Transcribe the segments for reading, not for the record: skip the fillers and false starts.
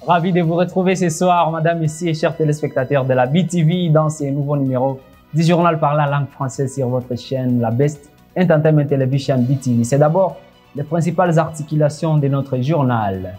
Ravi de vous retrouver ce soir, madame, messieurs et chers téléspectateurs de la BTV dans ce nouveau numéro du journal par la langue française sur votre chaîne, la Best Entertainment Television BTV. C'est d'abord les principales articulations de notre journal.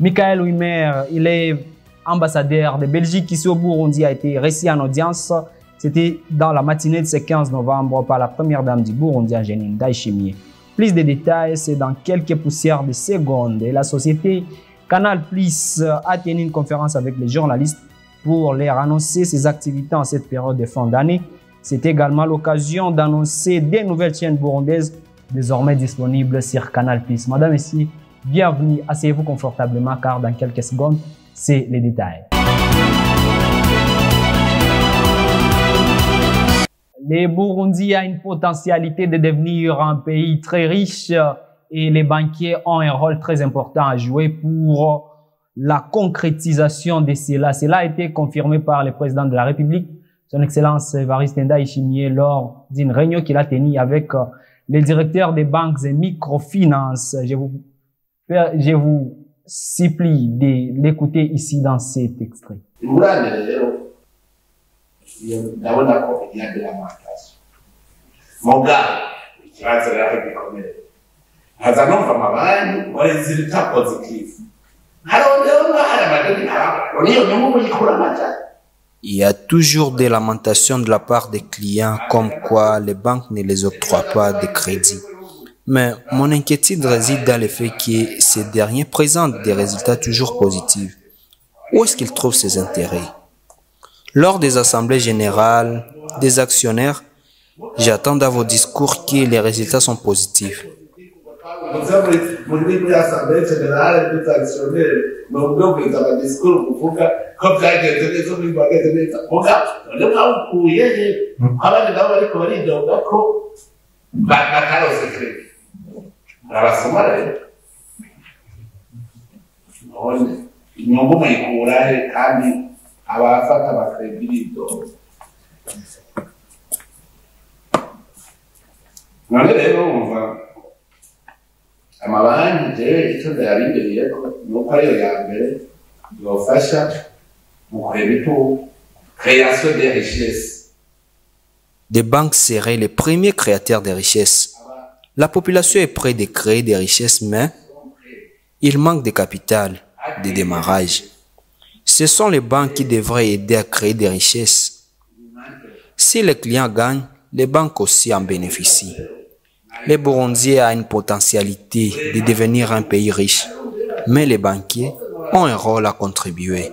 Michael Wimmer, il est ambassadeur de Belgique ici au Burundi, a été reçu en audience. C'était dans la matinée de ce 15 novembre par la première dame du Burundi, Angeline Ndayishimiye. Plus de détails, c'est dans quelques poussières de secondes. Et la société Canal Plus a tenu une conférence avec les journalistes pour leur annoncer ses activités en cette période de fin d'année. C'est également l'occasion d'annoncer des nouvelles chaînes burundaises désormais disponibles sur Canal Plus. Madame, messieurs, bienvenue, asseyez-vous confortablement car dans quelques secondes, c'est les détails. Le Burundi a une potentialité de devenir un pays très riche et les banquiers ont un rôle très important à jouer pour la concrétisation de cela. Cela a été confirmé par le président de la République, son Excellence Evariste Ndayishimiye, lors d'une réunion qu'il a tenue avec les directeurs des banques et microfinances. Je vous supplie de l'écouter ici dans cet extrait. Ndabona ko il y a de lamentation. Mon gars, ikibazo rero gikomeye. Haza numva amabanki ngo résultat positif. Il y a toujours des lamentations de la part des clients comme quoi les banques ne les octroient pas de crédit. Mais mon inquiétude réside dans le fait que ces derniers présentent des résultats toujours positifs. Où est-ce qu'ils trouvent ces intérêts? Lors des assemblées générales des actionnaires, j'attends dans vos discours que les résultats sont positifs. Abafata bakredito none rero umva amabanki je icyo ndayarindiriye nuko ariyo ya mbere yofasha mu kureba création des richesses. Des banques seraient les premiers créateurs de richesses. La population est prête de créer des richesses, mais il manque de capital, de démarrage. Ce sont les banques qui devraient aider à créer des richesses. Si les clients gagnent, les banques aussi en bénéficient. Le Burundi a une potentialité de devenir un pays riche, mais les banquiers ont un rôle à contribuer.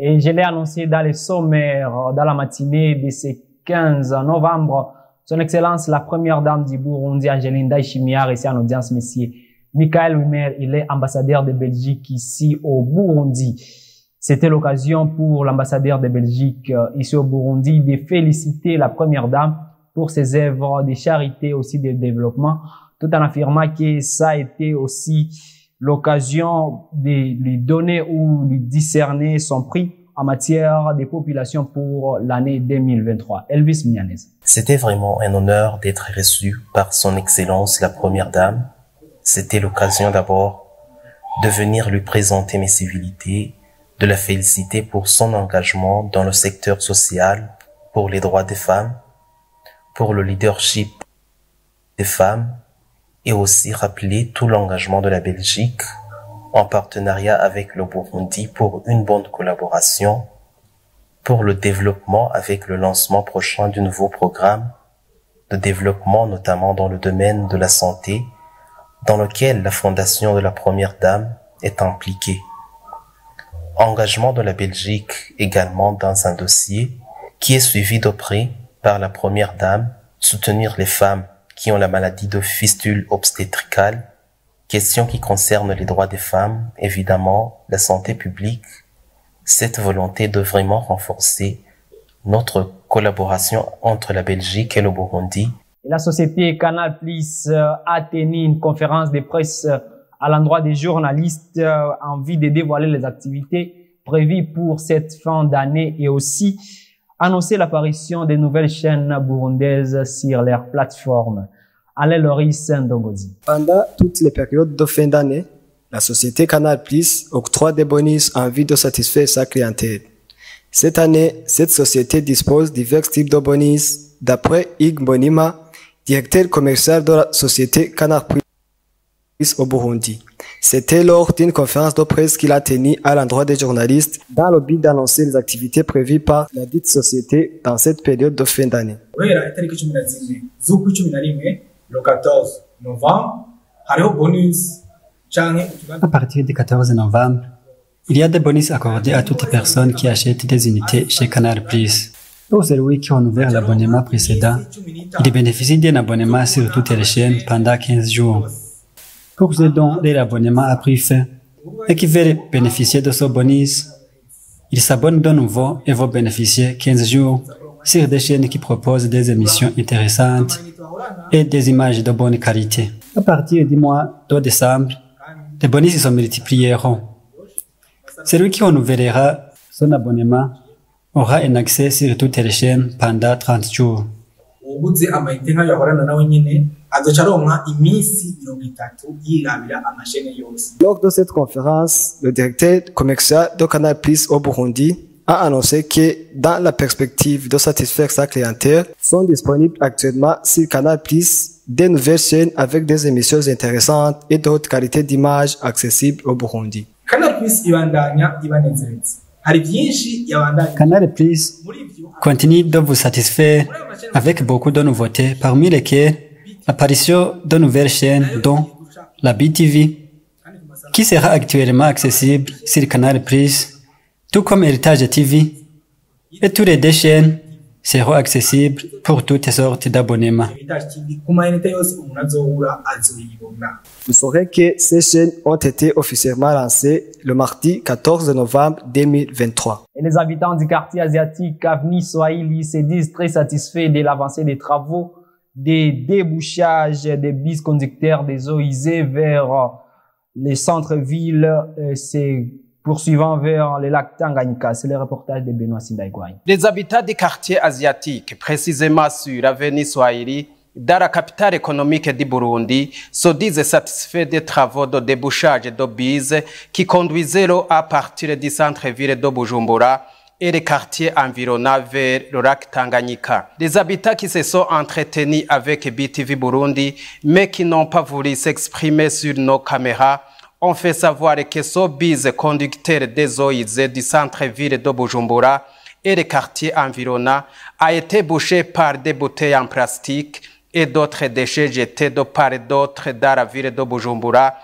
Et je l'ai annoncé dans les sommaires, dans la matinée de ce 15 novembre, son Excellence, la première dame du Burundi, Angeline Ndayishimiye, a reçu en audience monsieur Michael Wimmer. Il est ambassadeur de Belgique ici au Burundi. C'était l'occasion pour l'ambassadeur de Belgique ici au Burundi de féliciter la première dame pour ses œuvres de charité, aussi de développement, tout en affirmant que ça a été aussi l'occasion de lui donner ou lui discerner son prix en matière de population pour l'année 2023. Elvis Mianez. C'était vraiment un honneur d'être reçu par son Excellence la Première Dame. C'était l'occasion d'abord de venir lui présenter mes civilités, de la féliciter pour son engagement dans le secteur social, pour les droits des femmes, pour le leadership des femmes et aussi rappeler tout l'engagement de la Belgique en partenariat avec le Burundi pour une bonne collaboration, pour le développement avec le lancement prochain du nouveau programme de développement notamment dans le domaine de la santé dans lequel la Fondation de la Première Dame est impliquée. Engagement de la Belgique également dans un dossier qui est suivi de près par la Première Dame, soutenir les femmes qui ont la maladie de fistule obstétricale, question qui concerne les droits des femmes, évidemment, la santé publique, cette volonté de vraiment renforcer notre collaboration entre la Belgique et le Burundi Et la société Canal Plus a tenu une conférence de presse à l'endroit des journalistes en vue de dévoiler les activités prévues pour cette fin d'année et aussi annoncer l'apparition de nouvelles chaînes burundaises sur leur plateforme. Alain Loris Ndongozi. Pendant toutes les périodes de fin d'année, la société Canal Plus octroie des bonus en vue de satisfaire sa clientèle. Cette année, cette société dispose de divers types de bonus, d'après Ig Bonima, directeur commercial de la société Canal Plus au Burundi. C'était lors d'une conférence de presse qu'il a tenue à l'endroit des journalistes dans le but d'annoncer les activités prévues par la dite société dans cette période de fin d'année. Le 14 novembre, à partir du 14 novembre, il y a des bonus accordés à toutes les personnes qui achètent des unités chez Canal+. Pour celui qui a ouvert l'abonnement précédent, il bénéficie d'un abonnement sur toutes les chaînes pendant 15 jours. Pour ceux dont l'abonnement a pris fin et qui veulent bénéficier de ce bonus, ils s'abonnent de nouveau et vont bénéficier 15 jours sur des chaînes qui proposent des émissions intéressantes et des images de bonne qualité. À partir du mois de décembre, les bonus se multiplieront. Celui qui renouvellera son abonnement aura un accès sur toutes les chaînes pendant 30 jours. Lors de cette conférence, le directeur commercial de Canal Plus au Burundi a annoncé que, dans la perspective de satisfaire sa clientèle, sont disponibles actuellement sur Canal Plus des nouvelles chaînes avec des émissions intéressantes et de haute qualité d'image accessibles au Burundi. Canal Plus continue de vous satisfaire avec beaucoup de nouveautés, parmi lesquelles l'apparition de nouvelles chaînes dont la BTV, qui sera actuellement accessible sur Canal Plus, tout comme Héritage TV, et toutes les deux chaînes seront accessibles pour toutes sortes d'abonnements. Vous saurez que ces chaînes ont été officiellement lancées le mardi 14 novembre 2023. Et les habitants du quartier asiatique Avenue Swahili se disent très satisfaits de l'avancée des travaux des débouchages des bus conducteurs des eaux usées vers les centres-villes. C'est poursuivant vers le lac Tanganyika. C'est le reportage de Benoît Sindaïgouaï. Les habitants des quartiers asiatiques, précisément sur l'avenue Swahili, dans la capitale économique du Burundi, se disent satisfaits des travaux de débouchage de bus qui conduisaient l'eau à partir du centre-ville de Bujumbura et les quartiers environnants vers le lac Tanganyika. Les habitants qui se sont entretenus avec BTV Burundi, mais qui n'ont pas voulu s'exprimer sur nos caméras, ont fait savoir que ce bus conducteur des eaux usées du centre-ville de Bujumbura et les quartiers environnants a été bouché par des bouteilles en plastique et d'autres déchets jetés de part et d'autre dans la ville de Bujumbura,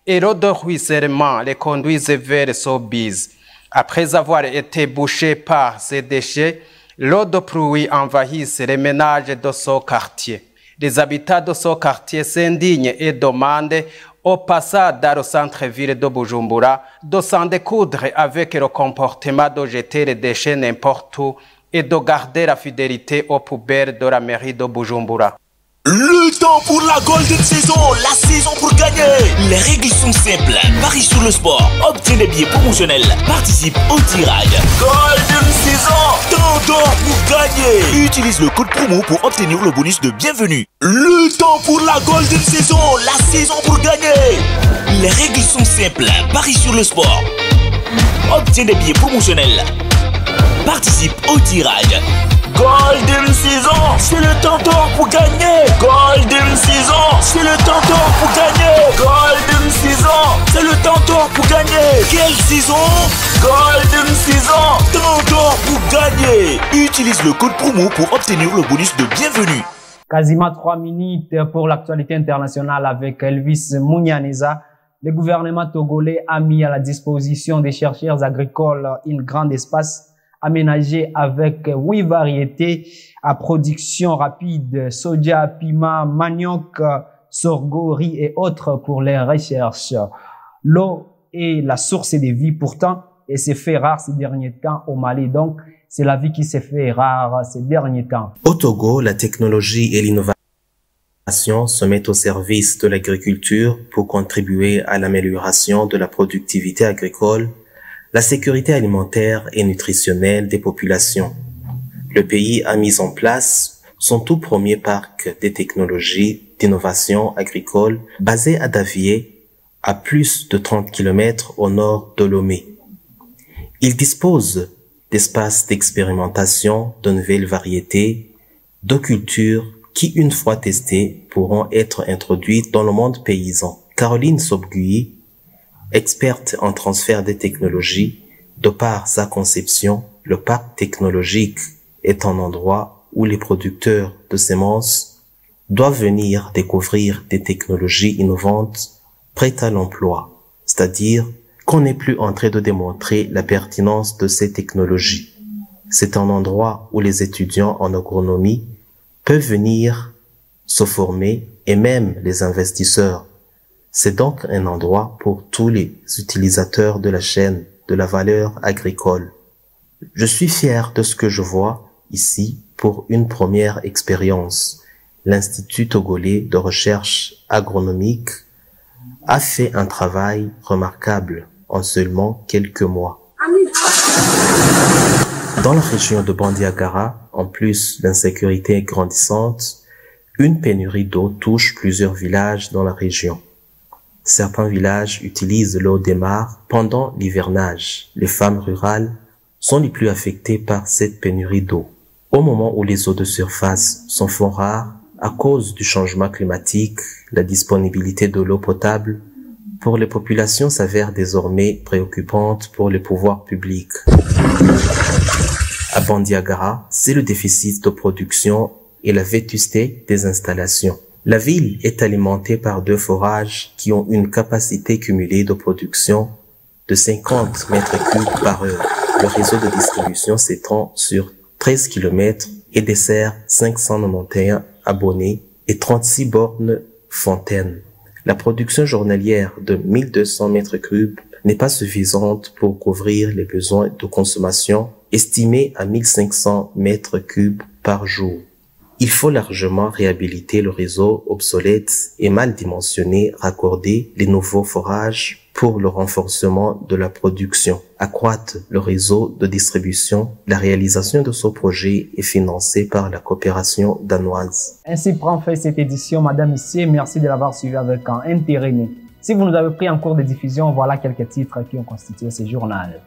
et l'eau de ruissellement les conduisait vers ce bus. Après avoir été bouché par ces déchets, l'eau de pluie envahit les ménages de ce quartier. Les habitants de ce quartier s'indignent et demandent au passage dans le centre-ville de Bujumbura de s'en découdre avec le comportement de jeter les déchets n'importe où et de garder la fidélité aux poubelles de la mairie de Bujumbura. Le temps pour la Golden Saison, la saison pour gagner. Les règles sont simples. Parie sur le sport, obtiens des billets promotionnels, participe au tirage. Golden Saison, temps d'or pour gagner. Utilise le code promo pour obtenir le bonus de bienvenue. Le temps pour la Golden Saison, la saison pour gagner. Les règles sont simples. Parie sur le sport, obtiens des billets promotionnels, participe au tirage. Golden Saison, c'est le temps d'or pour gagner. Golden Saison, c'est le temps d'or pour gagner. Golden Saison, c'est le temps d'or pour gagner. Quelle saison? Golden Saison, temps d'or pour gagner. Utilise le code promo pour obtenir le bonus de bienvenue. Quasiment 3 minutes pour l'actualité internationale avec Elvis Mounianeza. Le gouvernement togolais a mis à la disposition des chercheurs agricoles un grand espace aménagé avec 8 variétés à production rapide, soja, piment, manioc, sorgho, riz et autres pour les recherches. L'eau est la source de vie pourtant et c'est fait rare ces derniers temps au Mali. Donc, c'est la vie qui s'est fait rare ces derniers temps. Au Togo, la technologie et l'innovation se met au service de l'agriculture pour contribuer à l'amélioration de la productivité agricole, la sécurité alimentaire et nutritionnelle des populations. Le pays a mis en place son tout premier parc de technologies d'innovation agricole basé à Davier, à plus de 30 km au nord de Lomé. Il dispose d'espaces d'expérimentation de nouvelles variétés, de cultures qui, une fois testées, pourront être introduites dans le monde paysan. Caroline Sobgui, experte en transfert des technologies, de par sa conception, le parc technologique est un endroit où les producteurs de semences doivent venir découvrir des technologies innovantes prêtes à l'emploi, c'est-à-dire qu'on n'est plus en train de démontrer la pertinence de ces technologies. C'est un endroit où les étudiants en agronomie peuvent venir se former et même les investisseurs. C'est donc un endroit pour tous les utilisateurs de la chaîne de la valeur agricole. Je suis fier de ce que je vois ici pour une première expérience. L'Institut togolais de recherche agronomique a fait un travail remarquable en seulement quelques mois. Dans la région de Bandiagara, en plus d'insécurité grandissante, une pénurie d'eau touche plusieurs villages dans la région. Certains villages utilisent l'eau des mares pendant l'hivernage. Les femmes rurales sont les plus affectées par cette pénurie d'eau. Au moment où les eaux de surface sont fort rares, à cause du changement climatique, la disponibilité de l'eau potable pour les populations s'avère désormais préoccupante pour les pouvoirs publics. À Bandiagara, c'est le déficit de production et la vétusté des installations. La ville est alimentée par 2 forages qui ont une capacité cumulée de production de 50 mètres cubes par heure. Le réseau de distribution s'étend sur 13 km et dessert 591 abonnés et 36 bornes fontaines. La production journalière de 1200 mètres cubes n'est pas suffisante pour couvrir les besoins de consommation estimés à 1500 mètres cubes par jour. Il faut largement réhabiliter le réseau obsolète et mal dimensionné, raccorder les nouveaux forages pour le renforcement de la production, accroître le réseau de distribution. La réalisation de ce projet est financée par la coopération danoise. Ainsi prend fin cette édition, Madame, Messieurs. Merci de l'avoir suivi avec un intérêt. Si vous nous avez pris en cours de diffusion, voilà quelques titres qui ont constitué ce journal.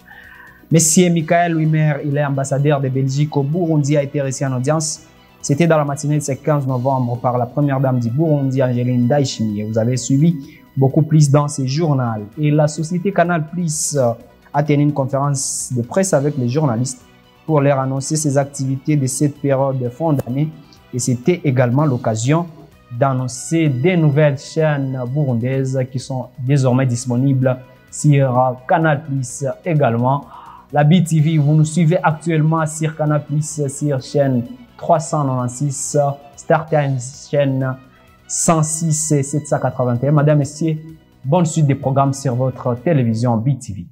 Monsieur Michael Wimmer, il est ambassadeur de Belgique au Burundi, a été reçu en audience. C'était dans la matinée de ce 15 novembre par la première dame du Burundi, Angeline Ndayishimiye. Vous avez suivi beaucoup plus dans ce journal. Et la société Canal Plus a tenu une conférence de presse avec les journalistes pour leur annoncer ses activités de cette période de fin d'année. Et c'était également l'occasion d'annoncer des nouvelles chaînes burundaises qui sont désormais disponibles sur Canal Plus également. La BTV, vous nous suivez actuellement sur Canal Plus, sur chaîne 396, Star Times chaîne 106 et 781. Madame, Messieurs, bonne suite des programmes sur votre télévision BTV.